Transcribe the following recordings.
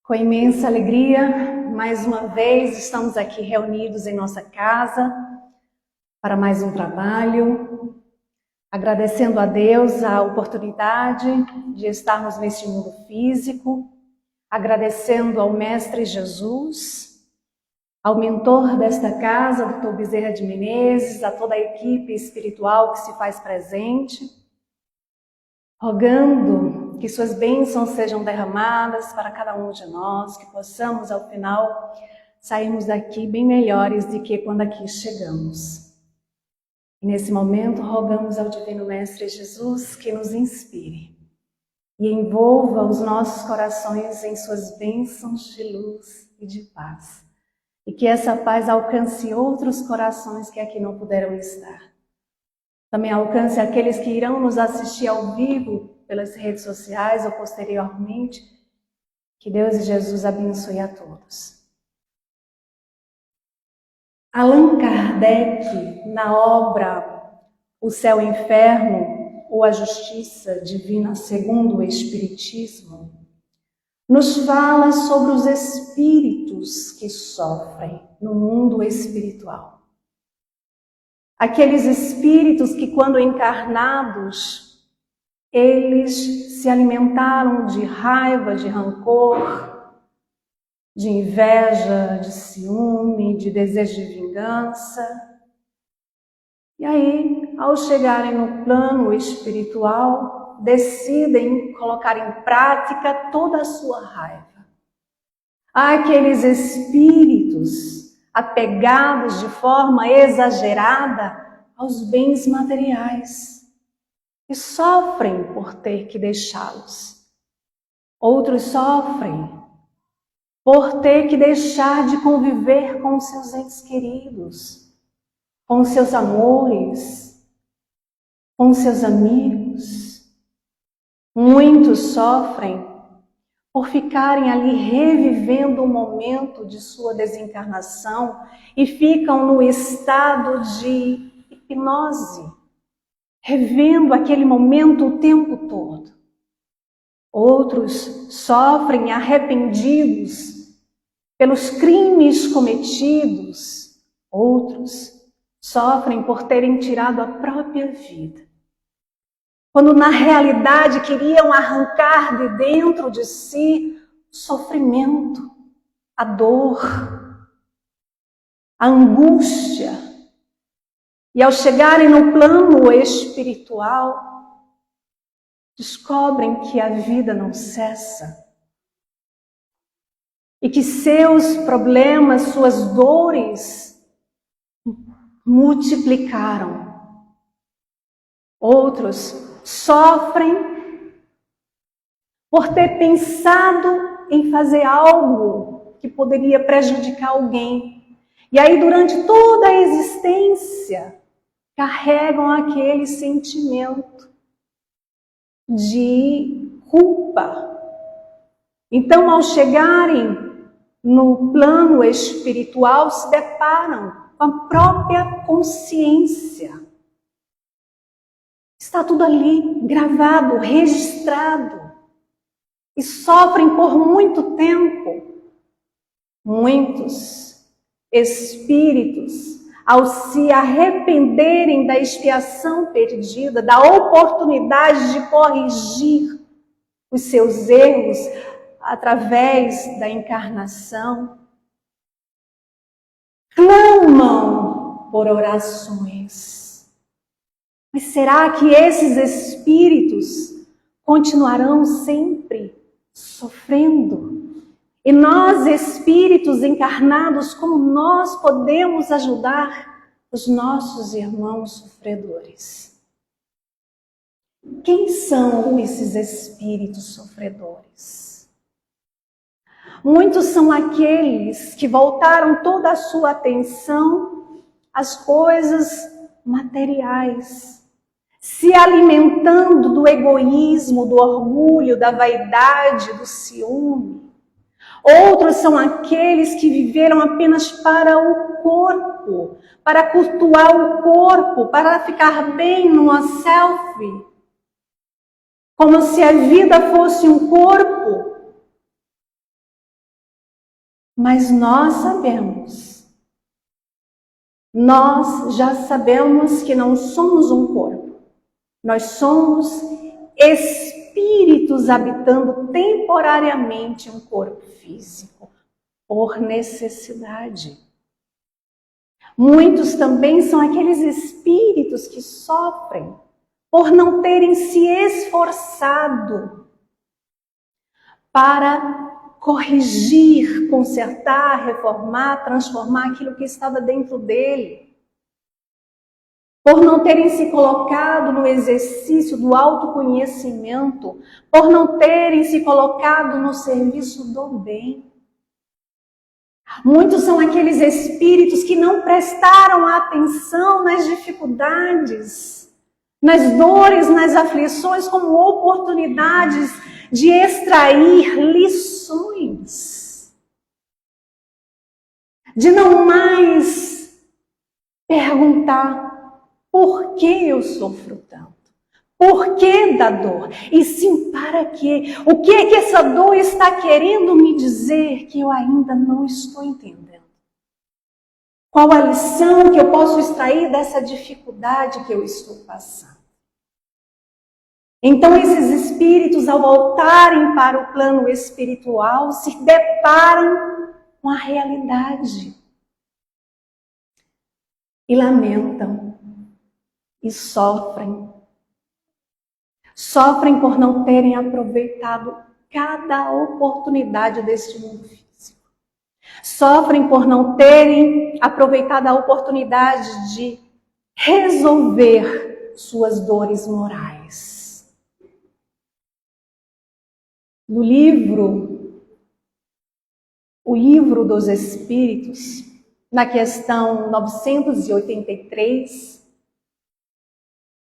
Com imensa alegria, mais uma vez estamos aqui reunidos em nossa casa para mais um trabalho, agradecendo a Deus a oportunidade de estarmos neste mundo físico, agradecendo ao Mestre Jesus, ao mentor desta casa, Dr. Bezerra de Menezes, a toda a equipe espiritual que se faz presente, rogando que suas bênçãos sejam derramadas para cada um de nós, que possamos, ao final, sairmos daqui bem melhores do que quando aqui chegamos. E nesse momento, rogamos ao Divino Mestre Jesus que nos inspire e envolva os nossos corações em suas bênçãos de luz e de paz. E que essa paz alcance outros corações que aqui não puderam estar. Também alcance aqueles que irão nos assistir ao vivo pelas redes sociais ou posteriormente. Que Deus e Jesus abençoe a todos. Allan Kardec, na obra O Céu e o Inferno ou a Justiça Divina segundo o Espiritismo, nos fala sobre os espíritos que sofrem no mundo espiritual. Aqueles espíritos que, quando encarnados, eles se alimentaram de raiva, de rancor, de inveja, de ciúme, de desejo de vingança. E aí, ao chegarem no plano espiritual, decidem colocar em prática toda a sua raiva. Há aqueles espíritos apegados de forma exagerada aos bens materiais e sofrem por ter que deixá-los. Outros sofrem por ter que deixar de conviver com seus entes queridos, com seus amores, com seus amigos. Muitos sofrem por ficarem ali revivendo o momento de sua desencarnação e ficam no estado de hipnose, revendo aquele momento o tempo todo. Outros sofrem arrependidos pelos crimes cometidos. Outros sofrem por terem tirado a própria vida, quando na realidade queriam arrancar de dentro de si o sofrimento, a dor, a angústia. E ao chegarem no plano espiritual, descobrem que a vida não cessa e que seus problemas, suas dores multiplicaram. Outros sofrem por ter pensado em fazer algo que poderia prejudicar alguém. E aí, durante toda a existência, carregam aquele sentimento de culpa. Então, ao chegarem no plano espiritual, se deparam com a própria consciência. Está tudo ali, gravado, registrado. E sofrem por muito tempo. Muitos espíritos, ao se arrependerem da expiação perdida, da oportunidade de corrigir os seus erros através da encarnação, clamam por orações. Mas será que esses espíritos continuarão sempre sofrendo? E nós, espíritos encarnados, como nós podemos ajudar os nossos irmãos sofredores? Quem são esses espíritos sofredores? Muitos são aqueles que voltaram toda a sua atenção às coisas materiais, se alimentando do egoísmo, do orgulho, da vaidade, do ciúme. Outros são aqueles que viveram apenas para o corpo, para cultuar o corpo, para ficar bem numa selfie. Como se a vida fosse um corpo Mas nós já sabemos que não somos um corpo. Nós somos espíritos habitando temporariamente um corpo físico, por necessidade. Muitos também são aqueles espíritos que sofrem por não terem se esforçado para corrigir, consertar, reformar, transformar aquilo que estava dentro dele. Por não terem se colocado no exercício do autoconhecimento, por não terem se colocado no serviço do bem. Muitos são aqueles espíritos que não prestaram atenção nas dificuldades, nas dores, nas aflições, como oportunidades de extrair lições. De não mais perguntar por que eu sofro tanto, por que da dor, e sim para quê? O que é que essa dor está querendo me dizer que eu ainda não estou entendendo? Qual a lição que eu posso extrair dessa dificuldade que eu estou passando? Então esses espíritos, ao voltarem para o plano espiritual, se deparam com a realidade. E lamentam, e sofrem. Sofrem por não terem aproveitado cada oportunidade deste mundo físico. Sofrem por não terem aproveitado a oportunidade de resolver suas dores morais. No livro, o Livro dos Espíritos, na questão 983,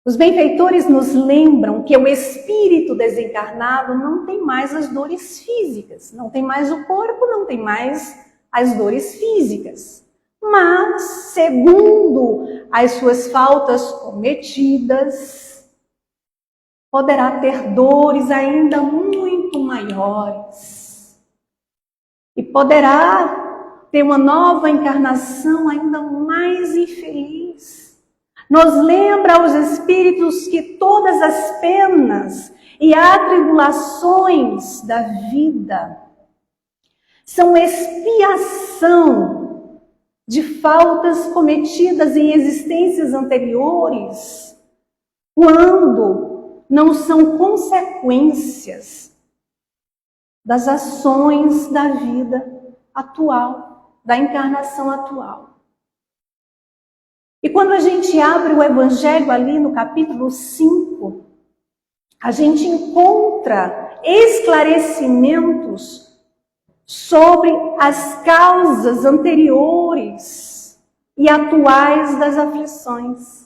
os benfeitores nos lembram que o espírito desencarnado não tem mais as dores físicas, não tem mais o corpo, não tem mais as dores físicas. Mas, segundo as suas faltas cometidas, poderá ter dores ainda muito maiores. E poderá ter uma nova encarnação ainda mais infeliz. Nos lembra aos espíritos que todas as penas e atribulações da vida são expiação de faltas cometidas em existências anteriores, quando não são consequências das ações da vida atual, da encarnação atual. E quando a gente abre o Evangelho ali no capítulo 5, a gente encontra esclarecimentos sobre as causas anteriores e atuais das aflições.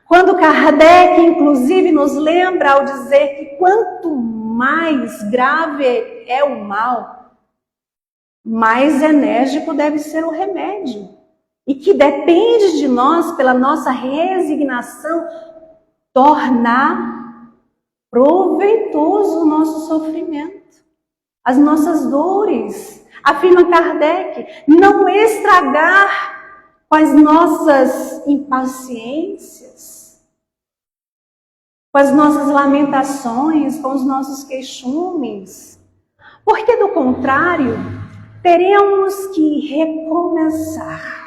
Quando Kardec, inclusive, nos lembra ao dizer que quanto mais grave é o mal, mais enérgico deve ser o remédio. E que depende de nós, pela nossa resignação, tornar proveitoso o nosso sofrimento, as nossas dores. Afirma Kardec, não estragar com as nossas impaciências, com as nossas lamentações, com os nossos queixumes, porque do contrário, teremos que recomeçar.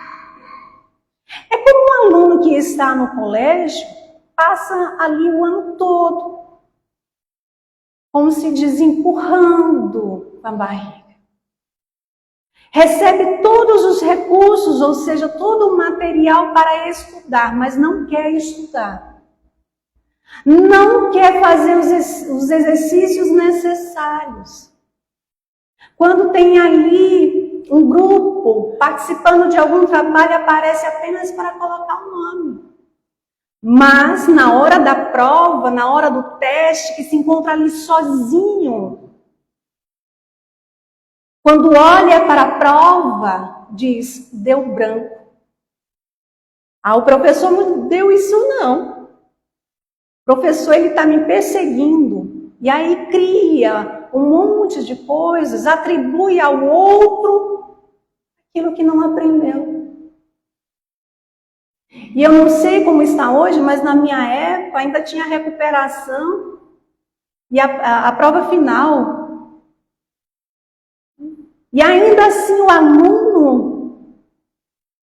É como um aluno que está no colégio, passa ali o ano todo, como se diz, empurrando com a barriga. Recebe todos os recursos, ou seja, todo o material para estudar, mas não quer estudar. Não quer fazer os exercícios necessários. Quando tem ali um grupo participando de algum trabalho, aparece apenas para colocar o nome. Mas na hora da prova, na hora do teste, que se encontra ali sozinho, quando olha para a prova, diz, deu branco. Ah, o professor não deu isso não. O professor, ele está me perseguindo. E aí cria um monte de coisas, atribui ao outro aquilo que não aprendeu. E eu não sei como está hoje, mas na minha época ainda tinha recuperação e a prova final. E ainda assim o aluno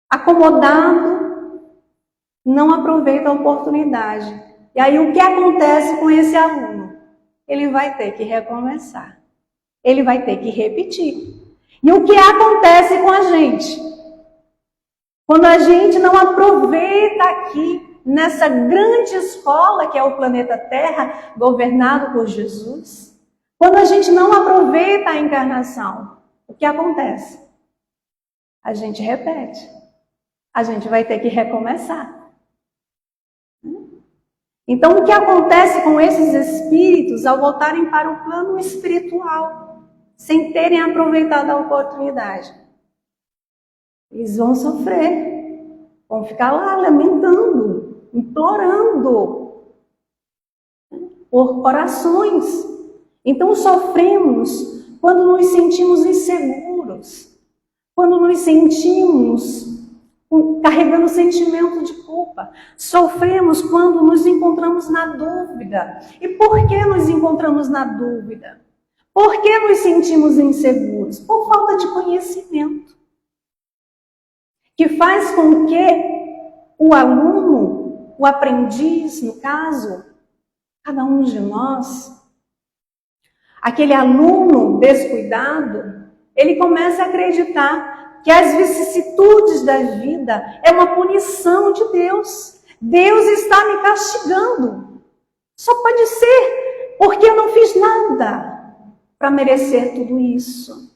acomodado não aproveita a oportunidade. E aí o que acontece com esse aluno? Ele vai ter que recomeçar. Ele vai ter que repetir. E o que acontece com a gente? Quando a gente não aproveita aqui, nessa grande escola que é o planeta Terra, governado por Jesus, quando a gente não aproveita a encarnação, o que acontece? A gente repete. A gente vai ter que recomeçar. Então, o que acontece com esses espíritos ao voltarem para o plano espiritual, sem terem aproveitado a oportunidade? Eles vão sofrer, vão ficar lá lamentando, implorando por orações. Então, sofremos quando nos sentimos inseguros, quando nos sentimos carregando sentimento de culpa. Sofremos quando nos encontramos na dúvida. E por que nos encontramos na dúvida? Por que nos sentimos inseguros? Por falta de conhecimento. Que faz com que o aluno, o aprendiz, no caso, cada um de nós, aquele aluno descuidado, ele começa a acreditar que as vicissitudes da vida é uma punição de Deus. Deus está me castigando. Só pode ser porque eu não fiz nada para merecer tudo isso.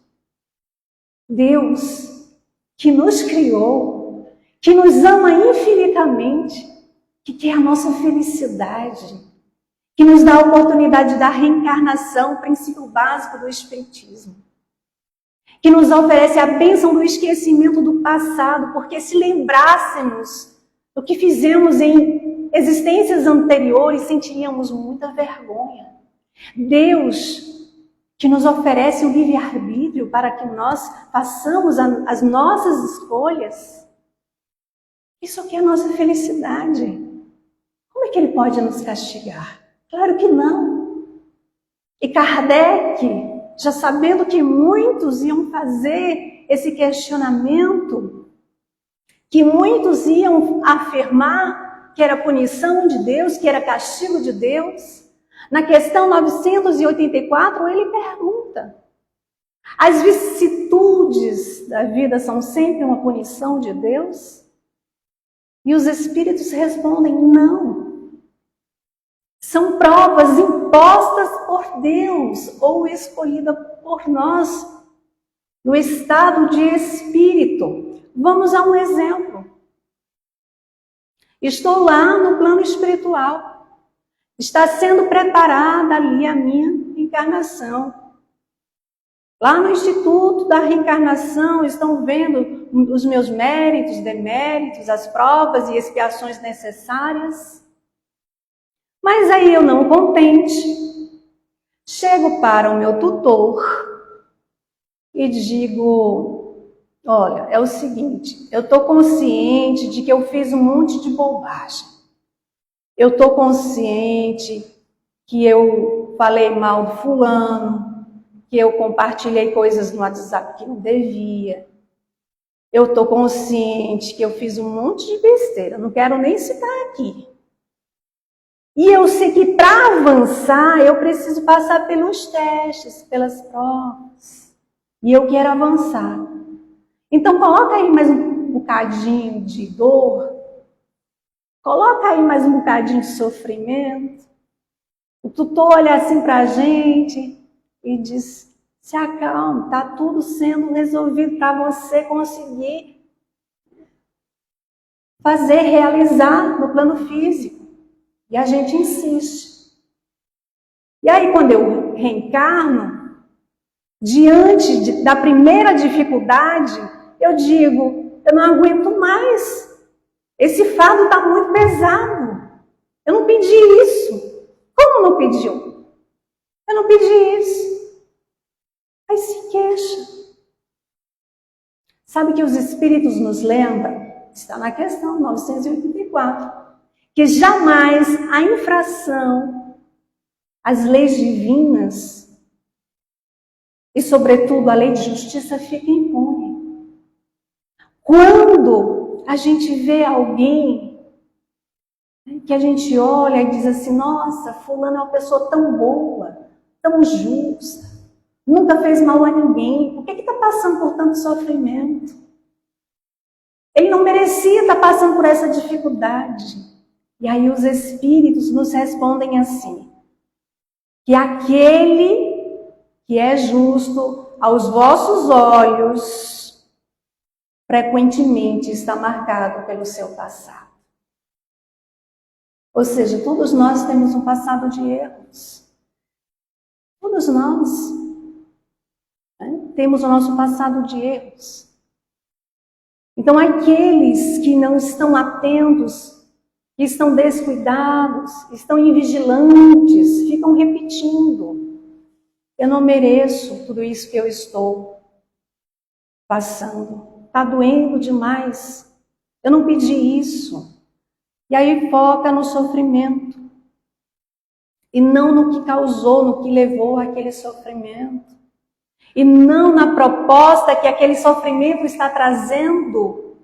Deus, que nos criou, que nos ama infinitamente, que quer a nossa felicidade, que nos dá a oportunidade da reencarnação, princípio básico do Espiritismo, que nos oferece a bênção do esquecimento do passado, porque se lembrássemos do que fizemos em existências anteriores, sentiríamos muita vergonha. Deus, que nos oferece o livre-arbítrio para que nós façamos as nossas escolhas, isso aqui é a nossa felicidade. Como é que Ele pode nos castigar? Claro que não. E Kardec, já sabendo que muitos iam fazer esse questionamento, que muitos iam afirmar que era punição de Deus, que era castigo de Deus, na questão 984, ele pergunta: as vicissitudes da vida são sempre uma punição de Deus? E os espíritos respondem: não. São provas impostas por Deus ou escolhidas por nós no estado de espírito. Vamos a um exemplo. Estou lá no plano espiritual. Está sendo preparada ali a minha encarnação. Lá no Instituto da Reencarnação estão vendo os meus méritos, deméritos, as provas e expiações necessárias. Mas aí eu não contente, chego para o meu tutor e digo: olha, é o seguinte, eu estou consciente de que eu fiz um monte de bobagem. Eu estou consciente que eu falei mal do fulano, que eu compartilhei coisas no WhatsApp que não devia. Eu estou consciente que eu fiz um monte de besteira, não quero nem citar aqui. E eu sei que para avançar eu preciso passar pelos testes, pelas provas. E eu quero avançar. Então coloca aí mais um bocadinho de dor. Coloca aí mais um bocadinho de sofrimento. O tutor olha assim para a gente e diz: se acalme, está tudo sendo resolvido para você conseguir fazer, realizar no plano físico. E a gente insiste. E aí, quando eu reencarno, diante da primeira dificuldade, eu digo: eu não aguento mais. Esse fardo está muito pesado. Eu não pedi isso. Como não pediu? Eu não pedi isso. Sabe que os Espíritos nos lembram? Está na questão 984. Que jamais a infração às leis divinas e, sobretudo, a lei de justiça fica impune. Quando a gente vê alguém que a gente olha e diz assim, nossa, fulano é uma pessoa tão boa, tão justa, nunca fez mal a ninguém, por que está passando por tanto sofrimento? Ele não merecia estar passando por essa dificuldade. E aí os Espíritos nos respondem assim, que aquele que é justo aos vossos olhos, frequentemente está marcado pelo seu passado. Ou seja, todos nós temos um passado de erros. Todos nós temos o nosso passado de erros. Então, aqueles que não estão atentos, que estão descuidados, estão invigilantes, ficam repetindo. Eu não mereço tudo isso que eu estou passando. Está doendo demais. Eu não pedi isso. E aí foca no sofrimento. E não no que causou, no que levou àquele sofrimento. E não na proposta que aquele sofrimento está trazendo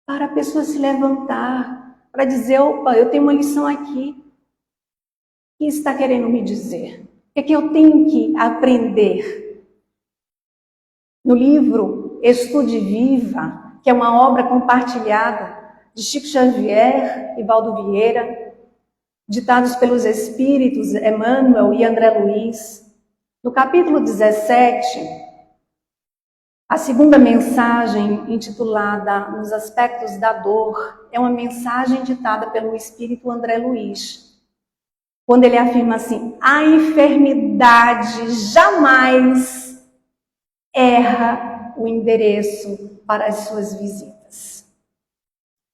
para a pessoa se levantar. Para dizer, opa, eu tenho uma lição aqui. O que está querendo me dizer? O que é que eu tenho que aprender? No livro Estude Viva, que é uma obra compartilhada de Chico Xavier e Valdo Vieira, ditados pelos Espíritos Emmanuel e André Luiz, no capítulo 17, a segunda mensagem, intitulada Nos Aspectos da Dor, é uma mensagem ditada pelo Espírito André Luiz, quando ele afirma assim, a enfermidade jamais erra o endereço para as suas visitas.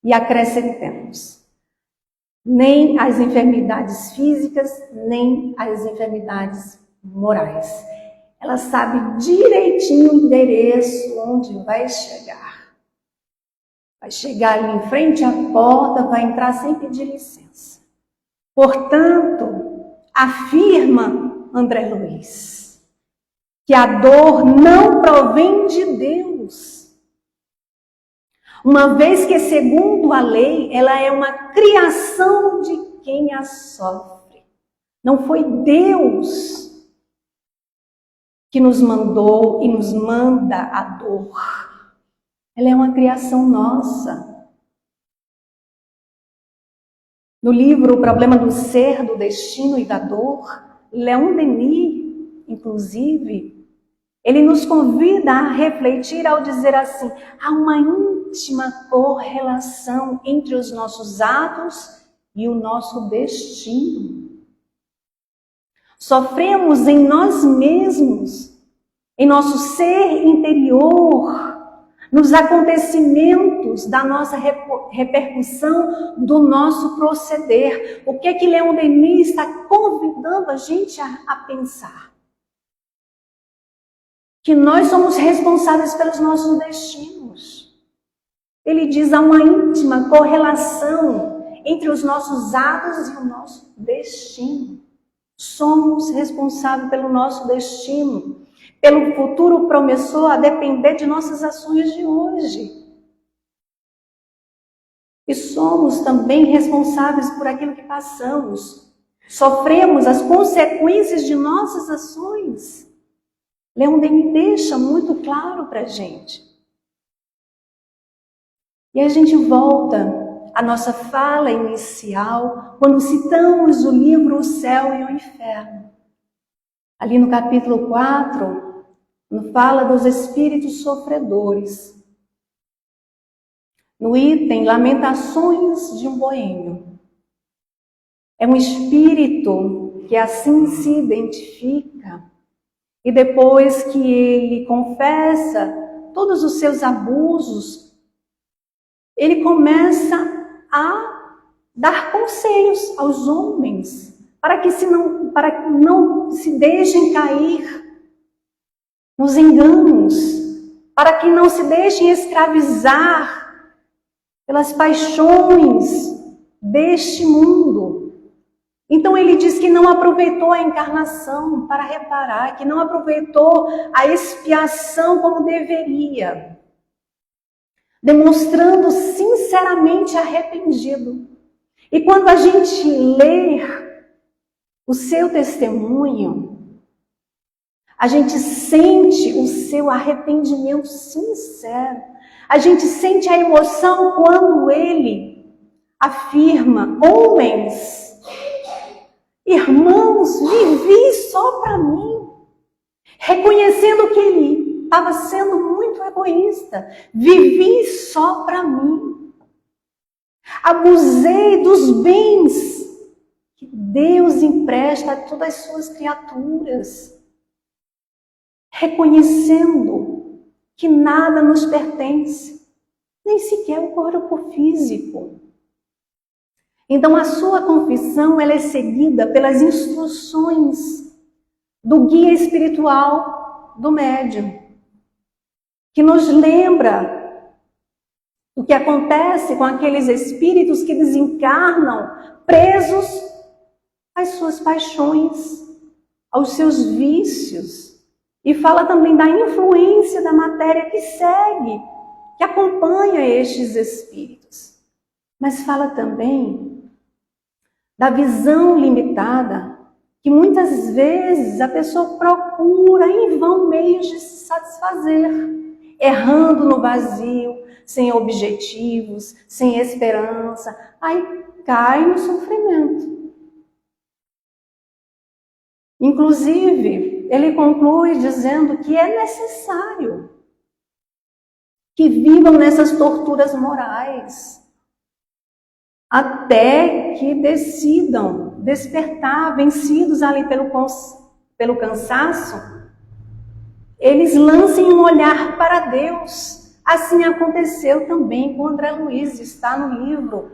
E acrescentamos, nem as enfermidades físicas, nem as enfermidades morais. Ela sabe direitinho o endereço onde vai chegar. Vai chegar ali em frente à porta, vai entrar sem pedir licença. Portanto, afirma André Luiz, que a dor não provém de Deus. Uma vez que, segundo a lei, ela é uma criação de quem a sofre. Não foi Deus que nos mandou e nos manda a dor. Ela é uma criação nossa. No livro O Problema do Ser, do Destino e da Dor, Leon Denis, inclusive, ele nos convida a refletir ao dizer assim, há uma íntima correlação entre os nossos atos e o nosso destino. Sofremos em nós mesmos, em nosso ser interior, nos acontecimentos da nossa repercussão do nosso proceder. O que é que Leon Denis está convidando a gente a pensar? Que nós somos responsáveis pelos nossos destinos. Ele diz, há uma íntima correlação entre os nossos atos e o nosso destino. Somos responsáveis pelo nosso destino, pelo futuro promissor a depender de nossas ações de hoje. E somos também responsáveis por aquilo que passamos. Sofremos as consequências de nossas ações. Leon Denis deixa muito claro para a gente. E a gente volta a nossa fala inicial, quando citamos o livro O Céu e o Inferno. Ali no capítulo 4, fala dos espíritos sofredores. No item Lamentações de um Boêmio. É um espírito que assim se identifica e depois que ele confessa todos os seus abusos, ele começa a dar conselhos aos homens para que não se deixem cair nos enganos, para que não se deixem escravizar pelas paixões deste mundo. Então ele diz que não aproveitou a encarnação para reparar, que não aproveitou a expiação como deveria, demonstrando sinceramente arrependido. E quando a gente lê o seu testemunho, a gente sente o seu arrependimento sincero. A gente sente a emoção quando ele afirma: homens, irmãos, vivi só para mim. Reconhecendo que ele estava sendo muito egoísta. Vivi só para mim. Abusei dos bens que Deus empresta a todas as suas criaturas. Reconhecendo que nada nos pertence, nem sequer o corpo físico. Então a sua confissão ela é seguida pelas instruções do guia espiritual do médium, que nos lembra o que acontece com aqueles espíritos que desencarnam presos às suas paixões, aos seus vícios. E fala também da influência da matéria que segue, que acompanha estes espíritos. Mas fala também da visão limitada, que muitas vezes a pessoa procura em vão meios de se satisfazer, errando no vazio, sem objetivos, sem esperança, aí cai no sofrimento. Inclusive, ele conclui dizendo que é necessário que vivam nessas torturas morais, até que decidam despertar, vencidos ali pelo cansaço, eles lancem um olhar para Deus. Assim aconteceu também com André Luiz, está no livro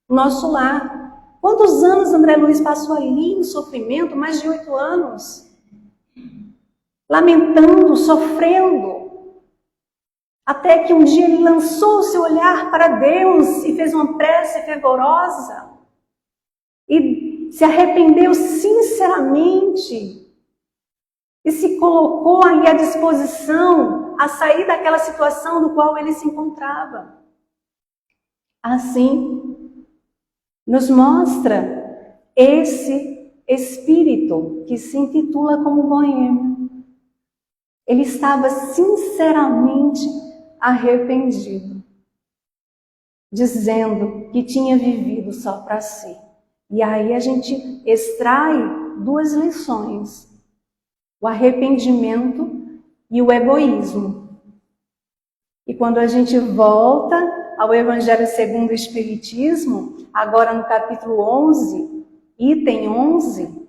Nosso Lar. Quantos anos André Luiz passou ali em sofrimento? Mais de 8 anos. Lamentando, sofrendo. Até que um dia ele lançou o seu olhar para Deus e fez uma prece fervorosa. E se arrependeu sinceramente. E se colocou ali à disposição a sair daquela situação no qual ele se encontrava. Assim, nos mostra esse espírito que se intitula como boêmio. Ele estava sinceramente arrependido, dizendo que tinha vivido só para si. E aí a gente extrai 2 lições: o arrependimento e o egoísmo. E quando a gente volta ao Evangelho segundo o Espiritismo, agora no capítulo 11, item 11,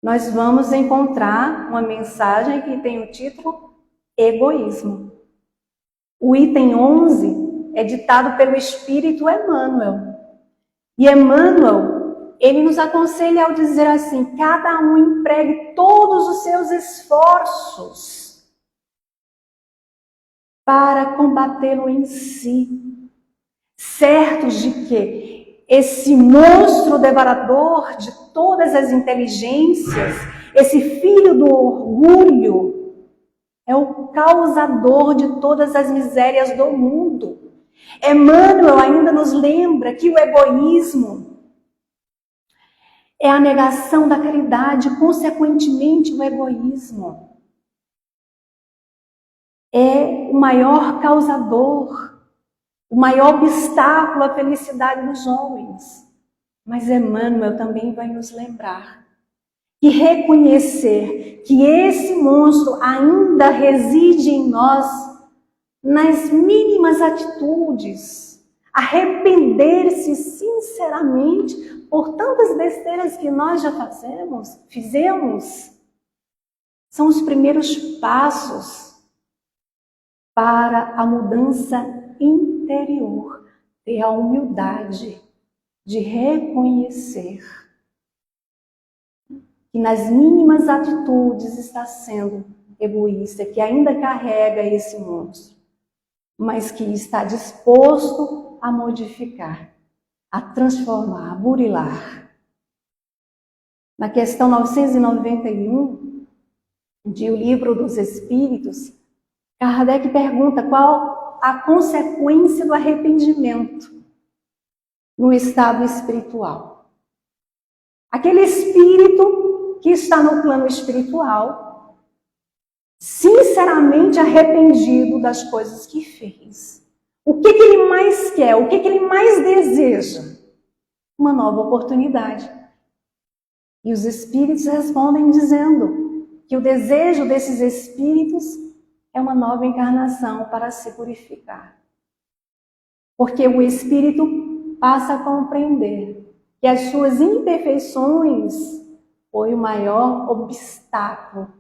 nós vamos encontrar uma mensagem que tem o título Egoísmo. O item 11 é ditado pelo Espírito Emmanuel. E Emmanuel, ele nos aconselha ao dizer assim: cada um empregue todos os seus esforços para combatê-lo em si, certos de que esse monstro devorador de todas as inteligências, esse filho do orgulho, é o causador de todas as misérias do mundo. Emmanuel ainda nos lembra que o egoísmo é a negação da caridade, consequentemente o egoísmo é o maior causador, o maior obstáculo à felicidade dos homens. Mas Emmanuel também vai nos lembrar que reconhecer que esse monstro ainda reside em nós nas mínimas atitudes, arrepender-se sinceramente por tantas besteiras que nós já fizemos, são os primeiros passos para a mudança interior, ter a humildade de reconhecer que nas mínimas atitudes está sendo egoísta, que ainda carrega esse monstro, mas que está disposto a modificar, a transformar, a burilar. Na questão 991 de O Livro dos Espíritos, Kardec pergunta qual a consequência do arrependimento no estado espiritual. Aquele espírito que está no plano espiritual, sinceramente arrependido das coisas que fez. O que ele mais quer? O que ele mais deseja? Uma nova oportunidade. E os espíritos respondem dizendo que o desejo desses espíritos é uma nova encarnação para se purificar. Porque o espírito passa a compreender que as suas imperfeições foi o maior obstáculo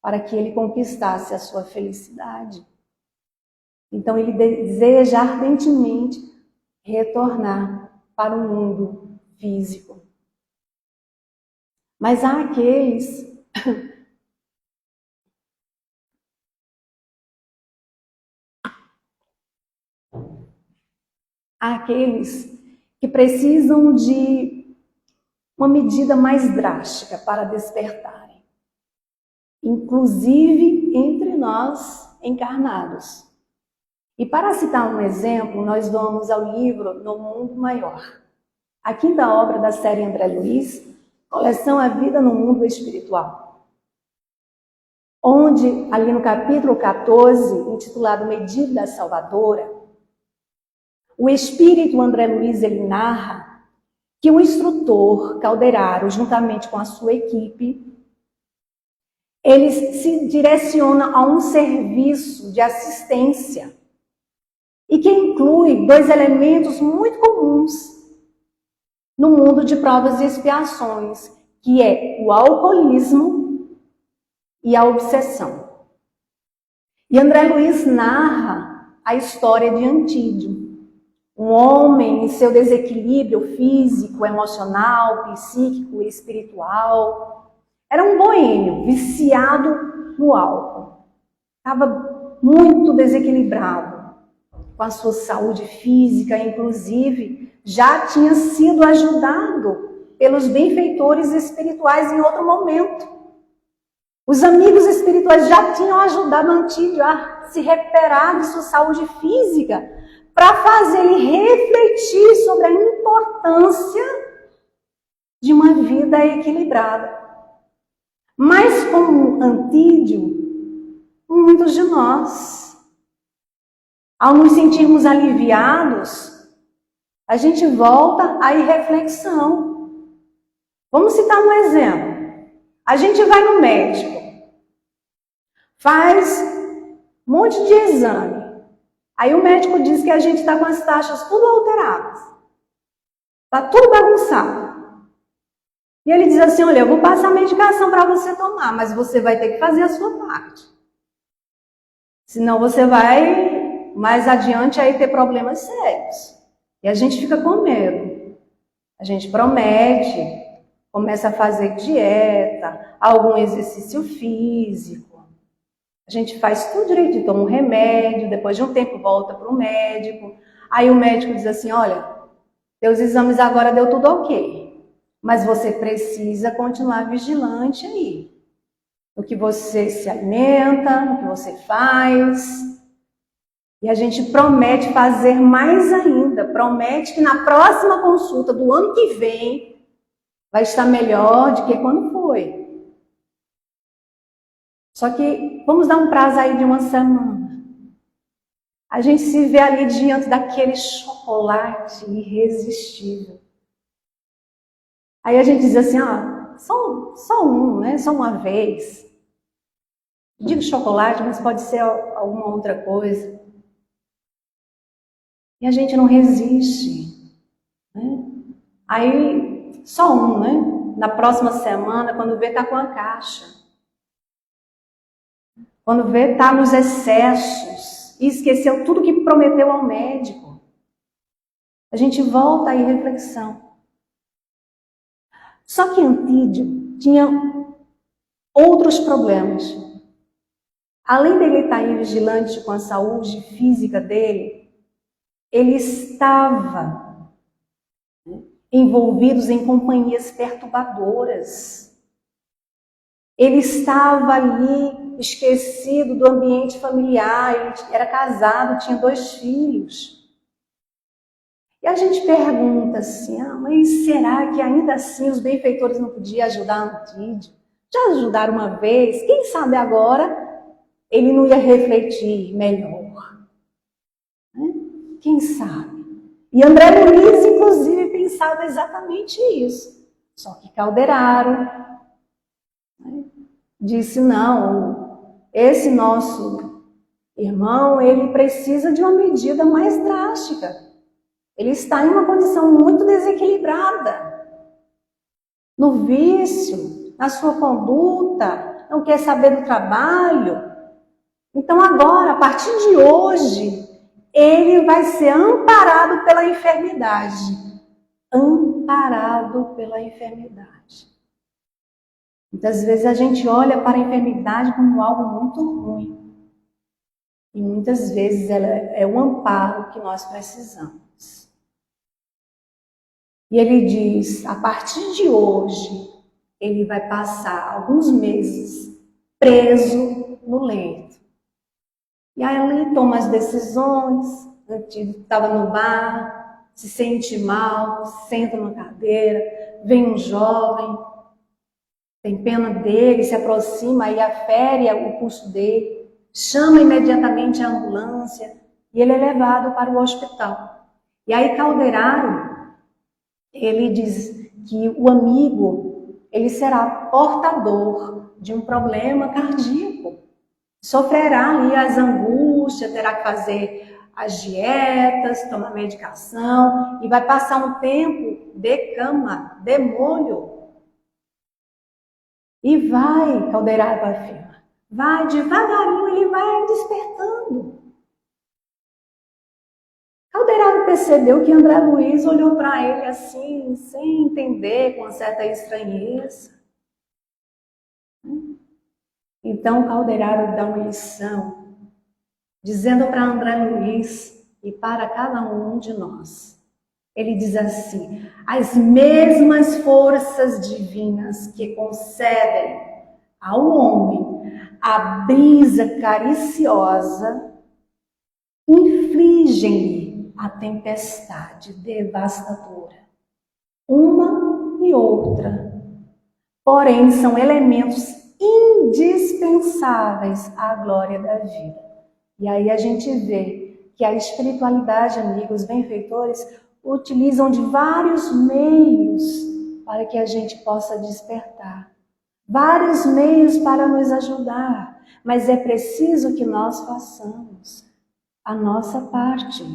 para que ele conquistasse a sua felicidade. Então ele deseja ardentemente retornar para o mundo físico. Mas há aqueles que precisam de uma medida mais drástica para despertarem, inclusive entre nós encarnados. E para citar um exemplo, nós vamos ao livro No Mundo Maior, a quinta obra da série André Luiz, coleção A Vida no Mundo Espiritual, onde, ali no capítulo 14, intitulado Medida Salvadora, o espírito André Luiz, ele narra que o instrutor Calderaro, juntamente com a sua equipe, ele se direciona a um serviço de assistência e que inclui dois elementos muito comuns no mundo de provas e expiações, que é o alcoolismo e a obsessão. E André Luiz narra a história de Antídio, um homem em seu desequilíbrio físico, emocional, psíquico e espiritual. Era um boêmio, viciado no álcool. Estava muito desequilibrado com a sua saúde física, inclusive já tinha sido ajudado pelos benfeitores espirituais em outro momento. Os amigos espirituais já tinham ajudado Antídio a se recuperar de sua saúde física, para fazer ele refletir sobre a importância de uma vida equilibrada. Mas como Antídio, muitos de nós, ao nos sentirmos aliviados, a gente volta à irreflexão. Vamos citar um exemplo. A gente vai no médico, faz um monte de exame. Aí o médico diz que a gente está com as taxas tudo alteradas. Está tudo bagunçado. E ele diz assim, olha, eu vou passar a medicação para você tomar, mas você vai ter que fazer a sua parte. Senão você vai, mais adiante, aí ter problemas sérios. E a gente fica com medo. A gente promete, começa a fazer dieta, algum exercício físico. A gente faz tudo direitinho, toma um remédio, depois de um tempo volta para o médico. Aí o médico diz assim, olha, teus exames agora deu tudo ok, mas você precisa continuar vigilante aí. No que você se alimenta, no que você faz. E a gente promete fazer mais ainda, promete que na próxima consulta do ano que vem vai estar melhor do que quando foi. Só que vamos dar um prazo aí de uma semana. A gente se vê ali diante daquele chocolate irresistível. Aí a gente diz assim, só um, né? Só uma vez. Digo chocolate, mas pode ser alguma outra coisa. E a gente não resiste. Né? Aí, só um, né? Na próxima semana, quando vê, tá com a caixa. Quando vê, está nos excessos e esqueceu tudo que prometeu ao médico. A gente volta aí à reflexão. Só que Antídio tinha outros problemas. além dele estar vigilante com a saúde física dele, ele estava envolvido em companhias perturbadoras. Ele estava ali esquecido do ambiente familiar, ele era casado, tinha 2 filhos. E a gente pergunta assim, mas será que ainda assim os benfeitores não podiam ajudar Antídio? Já ajudaram uma vez, quem sabe agora ele não ia refletir melhor. Né? Quem sabe? E André Luiz, inclusive, pensava exatamente isso. Só que Calderaro, né, disse, não, esse nosso irmão, ele precisa de uma medida mais drástica. Ele está em uma condição muito desequilibrada. No vício, na sua conduta, não quer saber do trabalho. Então agora, a partir de hoje, ele vai ser amparado pela enfermidade. Amparado pela enfermidade. Muitas vezes a gente olha para a enfermidade como algo muito ruim. E muitas vezes ela é o amparo que nós precisamos. E ele diz, a partir de hoje, ele vai passar alguns meses preso no leito. E aí ele toma as decisões, estava no bar, se sente mal, senta numa cadeira, vem um jovem, tem pena dele, se aproxima e afere o pulso dele, chama imediatamente a ambulância e ele é levado para o hospital. E aí Calderaro, ele diz que o amigo, ele será portador de um problema cardíaco. Sofrerá ali as angústias, terá que fazer as dietas, tomar medicação e vai passar um tempo de cama, de molho. E vai, Calderaro afirma, vai devagarinho, ele vai despertando. Calderaro percebeu que André Luiz olhou para ele assim, sem entender, com uma certa estranheza. Então Calderaro dá uma lição, dizendo para André Luiz e para cada um de nós. Ele diz assim, as mesmas forças divinas que concedem ao homem a brisa cariciosa, infligem-lhe a tempestade devastadora. Uma e outra, porém, são elementos indispensáveis à glória da vida. E aí a gente vê que a espiritualidade, amigos, benfeitores, utilizam de vários meios para que a gente possa despertar. Vários meios para nos ajudar. Mas é preciso que nós façamos a nossa parte.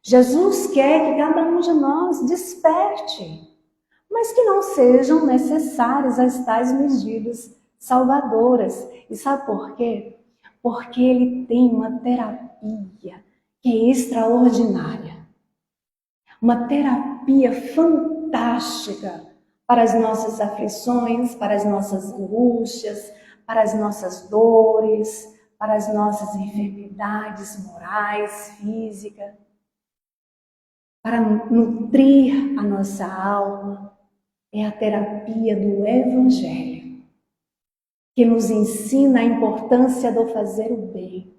Jesus quer que cada um de nós desperte, mas que não sejam necessárias as tais medidas salvadoras. E sabe por quê? Porque ele tem uma terapia que é extraordinária. Uma terapia fantástica para as nossas aflições, para as nossas angústias, para as nossas dores, para as nossas enfermidades morais, físicas, para nutrir a nossa alma. É a terapia do Evangelho, que nos ensina a importância do fazer o bem,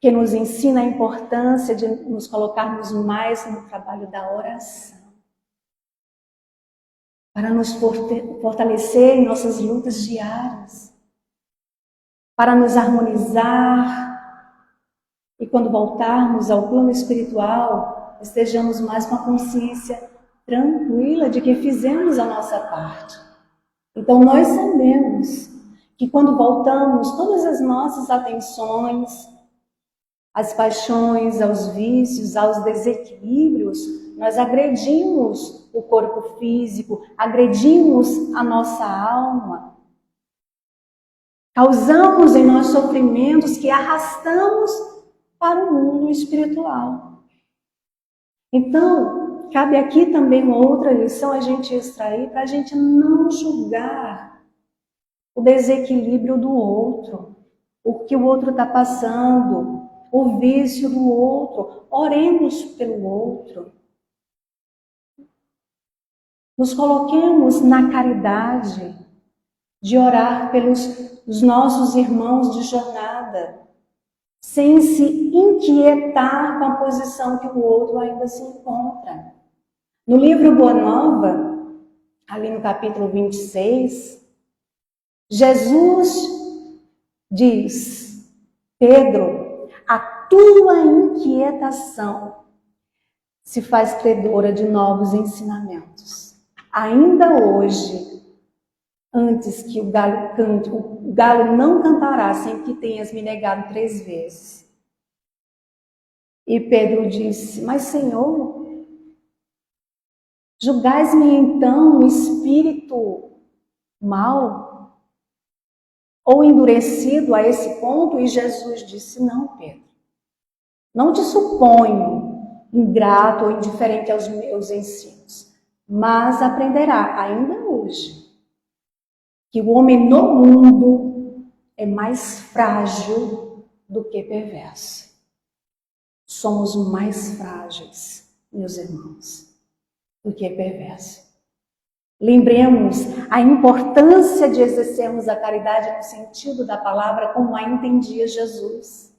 que nos ensina a importância de nos colocarmos mais no trabalho da oração, para nos fortalecer em nossas lutas diárias, para nos harmonizar e quando voltarmos ao plano espiritual, estejamos mais com a consciência tranquila de que fizemos a nossa parte. Então nós sabemos que quando voltamos, todas as nossas atenções, às paixões, aos vícios, aos desequilíbrios, nós agredimos o corpo físico, agredimos a nossa alma, causamos em nós sofrimentos que arrastamos para o mundo espiritual. Então, cabe aqui também uma outra lição a gente extrair para a gente não julgar o desequilíbrio do outro. o que o outro está passando, o vício do outro. Oremos pelo outro. Nos coloquemos na caridade de orar pelos os nossos irmãos de jornada, sem se inquietar com a posição que o outro ainda se encontra. No livro Boa Nova, ali no capítulo 26, Jesus diz: Pedro, a tua inquietação se faz credora de novos ensinamentos. Ainda hoje, antes que o galo cante, o galo não cantará sem que tenhas me negado 3 vezes. E Pedro disse: Mas Senhor, julgais-me então um espírito mau ou endurecido a esse ponto? E Jesus disse: Não, Pedro, não te suponho ingrato ou indiferente aos meus ensinos, mas aprenderá ainda hoje que o homem no mundo é mais frágil do que perverso. Somos mais frágeis, meus irmãos, do que perverso. Lembremos a importância de exercermos a caridade no sentido da palavra como a entendia Jesus.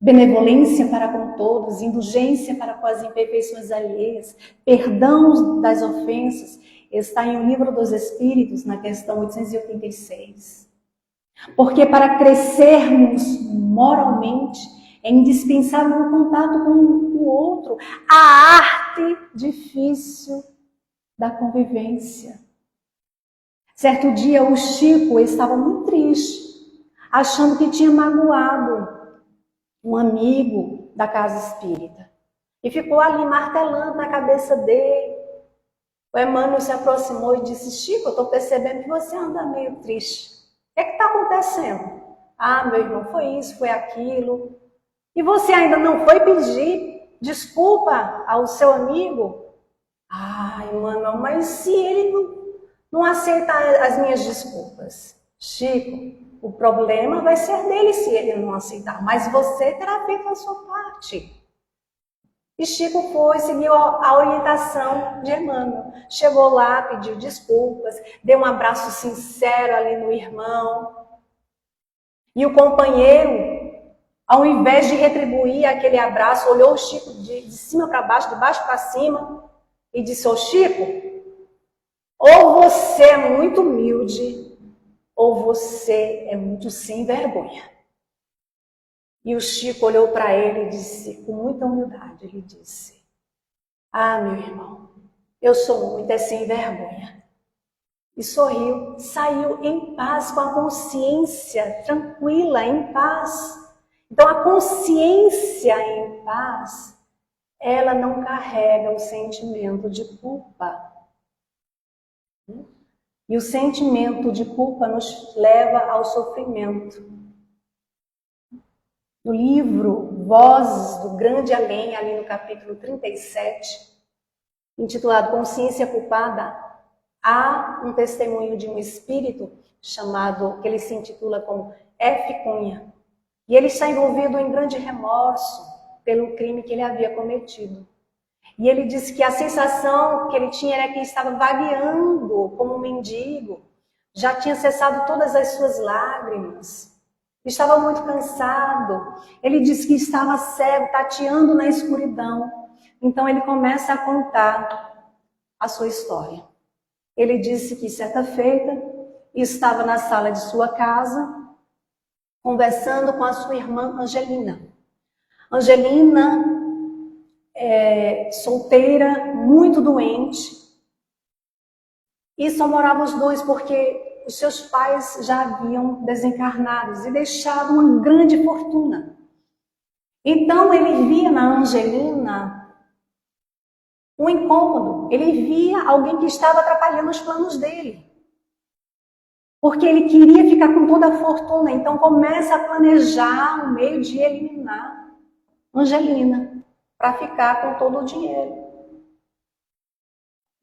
Benevolência para com todos, indulgência para com as imperfeições alheias, perdão das ofensas, está em O Livro dos Espíritos, na questão 886. Porque para crescermos moralmente é indispensável o contato com o outro, a arte difícil da convivência. Certo dia o Chico estava muito triste, achando que tinha magoado um amigo da casa espírita. E ficou ali martelando na cabeça dele. O Emmanuel se aproximou e disse: Chico, eu estou percebendo que você anda meio triste. O que é que está acontecendo? Ah, meu irmão, foi isso, foi aquilo. E você ainda não foi pedir desculpa ao seu amigo? Ah, Emmanuel, mas se ele não aceita as minhas desculpas? Chico, o problema vai ser dele se ele não aceitar, mas você terá feito a sua parte. E Chico foi, seguiu a orientação de Emmanuel. Chegou lá, pediu desculpas, deu um abraço sincero ali no irmão. E o companheiro, ao invés de retribuir aquele abraço, olhou o Chico de cima para baixo, de baixo para cima, e disse: Ô Chico, ou você é muito humilde, ou você é muito sem vergonha. E o Chico olhou para ele e disse, com muita humildade, ele disse: Ah, meu irmão, eu sou muito sem vergonha. E sorriu, saiu em paz, com a consciência tranquila, em paz. Então a consciência em paz, ela não carrega o sentimento de culpa. E o sentimento de culpa nos leva ao sofrimento. No livro Vozes do Grande Além, ali no capítulo 37, intitulado Consciência Culpada, há um testemunho de um espírito chamado, que ele se intitula como F. Cunha. E ele está envolvido em grande remorso pelo crime que ele havia cometido. E ele disse que a sensação que ele tinha era que ele estava vagueando como um mendigo, já tinha cessado todas as suas lágrimas, estava muito cansado. Ele disse que estava cego, tateando na escuridão. Então ele começa a contar a sua história. Ele disse que certa feita estava na sala de sua casa, conversando com a sua irmã Angelina. Angelina, solteira, muito doente, e só moravam os dois porque os seus pais já haviam desencarnados e deixado uma grande fortuna. Então ele via na Angelina um incômodo, ele via alguém que estava atrapalhando os planos dele. Porque ele queria ficar com toda a fortuna, então começa a planejar um meio de eliminar Angelina, para ficar com todo o dinheiro.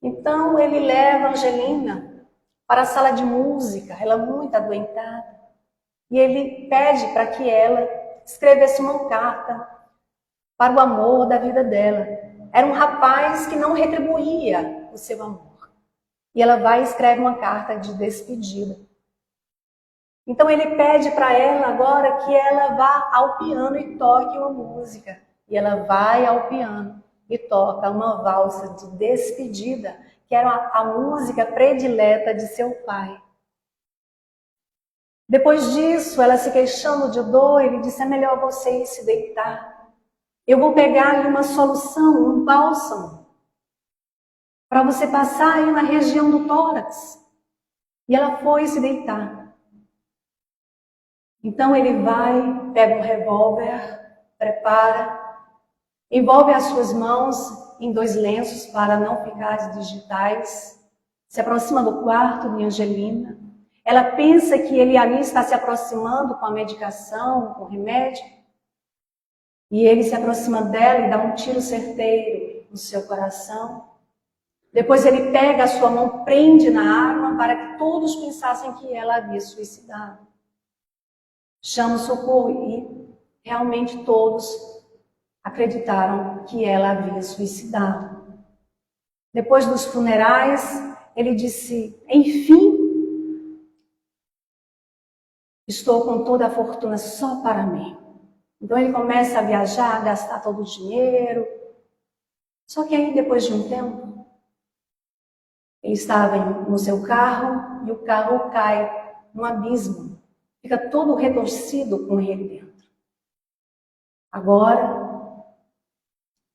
Então ele leva Angelina para a sala de música, ela muito adoentada. E ele pede para que ela escrevesse uma carta para o amor da vida dela. Era um rapaz que não retribuía o seu amor. E ela vai e escreve uma carta de despedida. Então ele pede para ela agora que ela vá ao piano e toque uma música. E ela vai ao piano e toca uma valsa de despedida, que era a música predileta de seu pai. Depois disso, ela se queixando de dor, ele disse: é melhor você ir se deitar. Eu vou pegar aí uma solução, um bálsamo, para você passar aí na região do tórax. E ela foi se deitar. Então ele vai, pega um revólver, prepara, envolve as suas mãos em 2 lenços para não ficar digitais, se aproxima do quarto de Angelina. Ela pensa que ele ali está se aproximando com a medicação, com o remédio, e ele se aproxima dela e dá um tiro certeiro no seu coração. Depois ele pega a sua mão, prende na arma para que todos pensassem que ela havia suicidado. Chama o socorro e realmente todos acreditaram que ela havia suicidado. Depois dos funerais, ele disse: enfim, estou com toda a fortuna só para mim. Então ele começa a viajar, a gastar todo o dinheiro. Só que aí, depois de um tempo, ele estava no seu carro e o carro cai num abismo. Fica todo retorcido com ele dentro. Agora,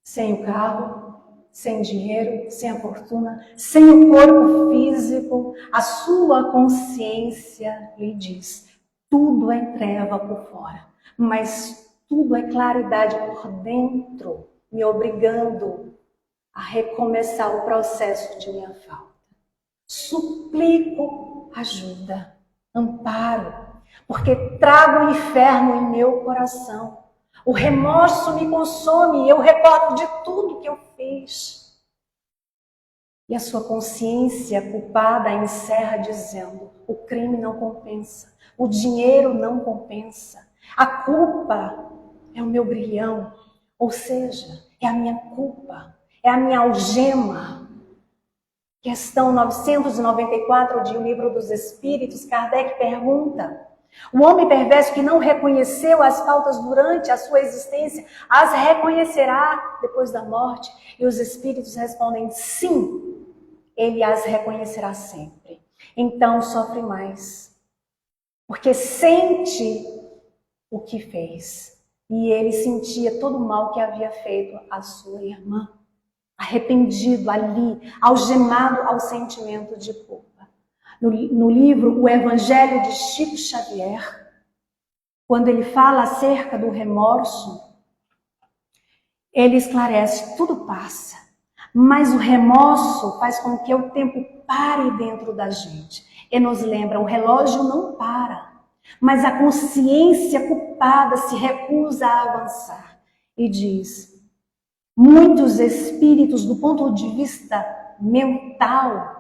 sem o carro, sem dinheiro, sem a fortuna, sem o corpo físico, a sua consciência lhe diz: tudo é treva por fora, mas tudo é claridade por dentro, me obrigando a recomeçar o processo de minha falta. Suplico ajuda, amparo, porque trago o inferno em meu coração. O remorso me consome e eu recordo de tudo que eu fiz. E a sua consciência culpada encerra dizendo: o crime não compensa, o dinheiro não compensa, a culpa é o meu grilhão, ou seja, é a minha culpa, é a minha algema. Questão 994 de O Livro dos Espíritos, Kardec pergunta: o homem perverso que não reconheceu as faltas durante a sua existência, as reconhecerá depois da morte? E os espíritos respondem: sim, ele as reconhecerá sempre. Então sofre mais, porque sente o que fez. E ele sentia todo o mal que havia feito à sua irmã. Arrependido ali, algemado ao sentimento de culpa. No livro O Evangelho de Chico Xavier, quando ele fala acerca do remorso, ele esclarece: tudo passa, mas o remorso faz com que o tempo pare dentro da gente. E nos lembra: o relógio não para, mas a consciência culpada se recusa a avançar. E diz: muitos espíritos, do ponto de vista mental,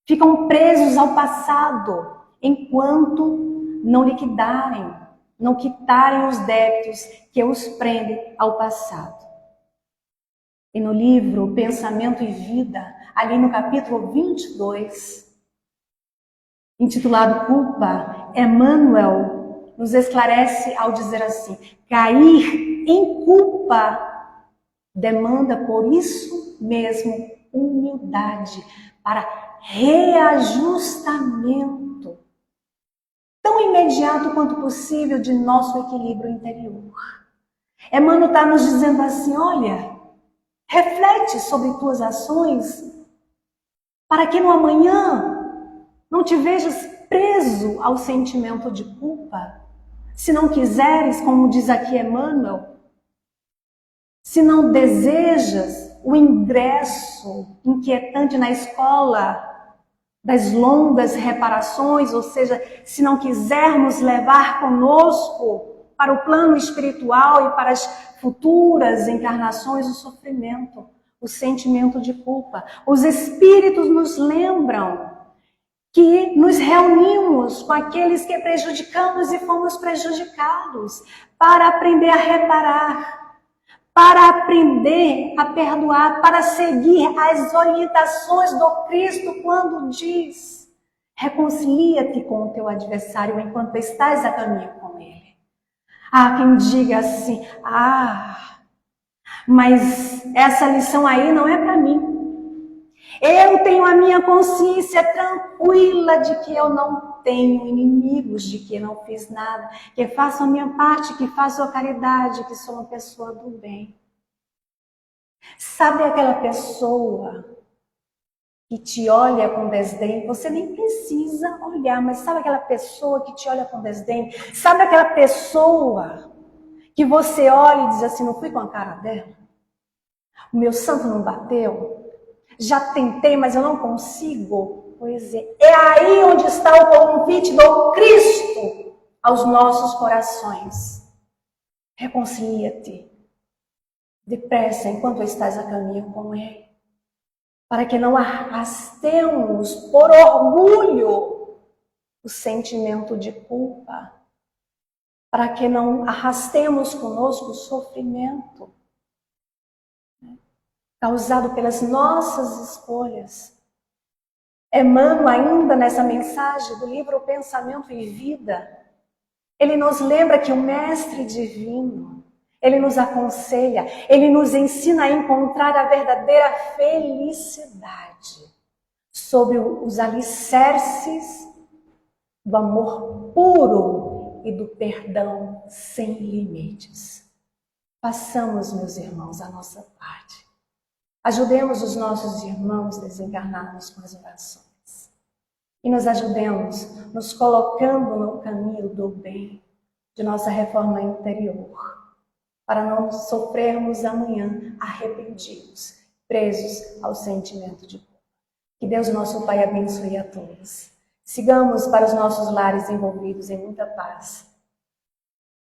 ficam presos ao passado, enquanto não liquidarem, não quitarem os débitos que os prendem ao passado. E no livro Pensamento e Vida, ali no capítulo 22, intitulado Culpa, Emmanuel nos esclarece ao dizer assim: cair em culpa demanda, por isso mesmo, humildade para reajustamento tão imediato quanto possível de nosso equilíbrio interior. Emmanuel está nos dizendo assim: olha, reflete sobre tuas ações para que no amanhã não te vejas preso ao sentimento de culpa. Se não quiseres, como diz aqui Emmanuel, se não desejas o ingresso inquietante na escola das longas reparações, ou seja, se não quisermos levar conosco para o plano espiritual e para as futuras encarnações o sofrimento, o sentimento de culpa. Os espíritos nos lembram que nos reunimos com aqueles que prejudicamos e fomos prejudicados, para aprender a reparar, para aprender a perdoar, para seguir as orientações do Cristo quando diz: reconcilia-te com o teu adversário enquanto estás a caminho com ele. Há quem diga assim: mas essa lição aí não é para mim. Eu tenho a minha consciência tranquila de que eu não tenho inimigos, de que eu não fiz nada, que faço a minha parte, que faço a caridade, que sou uma pessoa do bem. Sabe aquela pessoa que te olha com desdém? Você nem precisa olhar, mas sabe aquela pessoa que te olha com desdém? Sabe aquela pessoa que você olha e diz assim: não fui com a cara dela? O meu santo não bateu? Já tentei, mas eu não consigo. Pois é aí onde está o convite do Cristo aos nossos corações. Reconcilia-te depressa enquanto estás a caminho com Ele, para que não arrastemos por orgulho o sentimento de culpa, para que não arrastemos conosco o sofrimento causado pelas nossas escolhas. Emmanuel, ainda nessa mensagem do livro Pensamento e Vida, ele nos lembra que o Mestre Divino, ele nos aconselha, ele nos ensina a encontrar a verdadeira felicidade sob os alicerces do amor puro e do perdão sem limites. Façamos, meus irmãos, a nossa parte. Ajudemos os nossos irmãos desencarnados com as orações. E nos ajudemos nos colocando no caminho do bem, de nossa reforma interior, para não sofrermos amanhã arrependidos, presos ao sentimento de culpa. Que Deus, nosso Pai, abençoe a todos. Sigamos para os nossos lares envolvidos em muita paz,